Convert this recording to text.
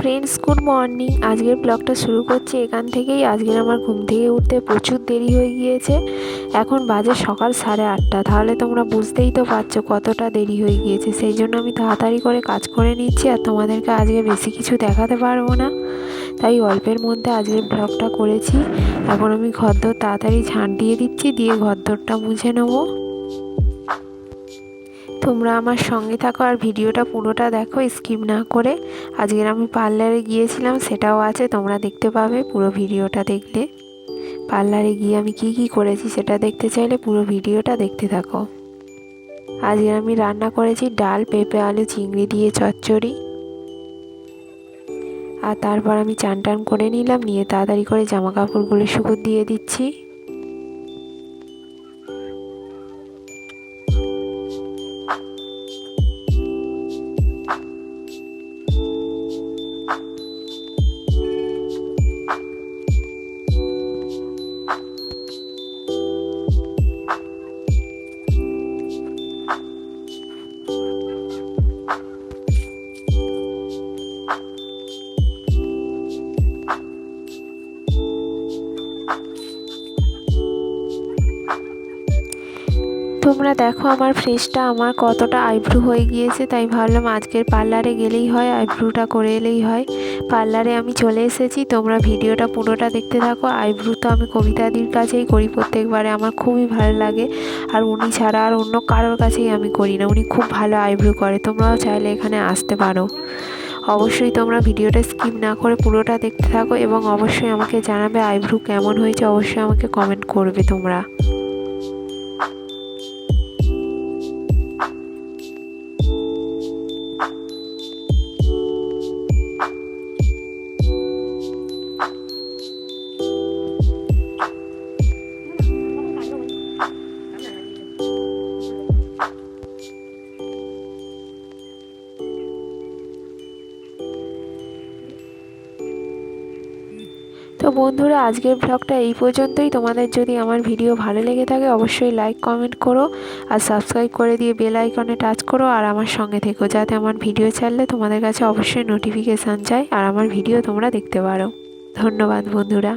Friends, good morning. আজকের ব্লগটা শুরু করছি এখান থেকেই। আজকের আমার ঘুম থেকে উঠতে প্রচুর দেরি হয়ে গিয়েছে। এখন বাজে সকাল 8:30। তাহলে তোমরা বুঝতেই তো পারছো কতটা দেরি হয়ে গিয়েছে। সেই জন্য আমি তাড়াতাড়ি করে কাজ করে নিচ্ছি, আর তোমাদেরকে আজকে বেশি কিছু দেখাতে পারবো না, তাই অল্পের মধ্যে আজকের ব্লগটা করেছি। এখন আমি ঘরদোর তাড়াতাড়ি ঝাঁট দিয়ে দিচ্ছি, দিয়ে ঘরদোরটা মুছে নেবো। তোমরা আমার সঙ্গে থাকো আর ভিডিওটা পুরোটা দেখো, স্কিপ না করে। আজকের আমি পার্লারে গিয়েছিলাম, সেটাও আছে, তোমরা দেখতে পাবে পুরো ভিডিওটা দেখলে। পার্লারে গিয়ে আমি কি কি করেছি সেটা দেখতে চাইলে পুরো ভিডিওটা দেখতে থাকো। আজকে আমি রান্না করেছি ডাল, পেঁপে, আলু, চিংড়ি দিয়ে চচ্চড়ি। আর তারপর আমি চান টান করে নিলাম, নিয়ে তাড়াতাড়ি করে জামা কাপড়গুলো শুকোতে দিয়ে দিচ্ছি। তোমরা দেখো আমার ফেসটা আমার কতটা আইব্রু হয়ে গিয়েছে, তাই ভাবলাম আজকের পার্লারে গেলেই হয়, আইব্রুটা করে এলেই হয়। পার্লারে আমি চলে এসেছি, তোমরা ভিডিওটা পুরোটা দেখতে থাকো। আইব্রু তো আমি কবিতাদির কাছেই করি প্রত্যেকবারে, আমার খুবই ভালো লাগে। আর উনি ছাড়া আর অন্য কারোর কাছেই আমি করি না, উনি খুব ভালো আইব্রু করে। তোমরাও চাইলে এখানে আসতে পারো। অবশ্যই তোমরা ভিডিওটা স্কিপ না করে পুরোটা দেখতে থাকো, এবং অবশ্যই আমাকে জানাবে আইব্রু কেমন হয়েছে, অবশ্যই আমাকে কমেন্ট করবে তোমরা। তো বন্ধুরা, আজকের ব্লগটা এই পর্যন্তই। তোমাদের যদি আমার ভিডিও ভালো লেগে থাকে অবশ্যই লাইক কমেন্ট করো, আর সাবস্ক্রাইব করে দিয়ে বেল আইকনে টাচ করো, আর আমার সঙ্গে থেকো, যাতে আমার ভিডিও ছাড়লে তোমাদের কাছে অবশ্যই নোটিফিকেশান যায় আর আমার ভিডিও তোমরা দেখতে পারো। ধন্যবাদ বন্ধুরা।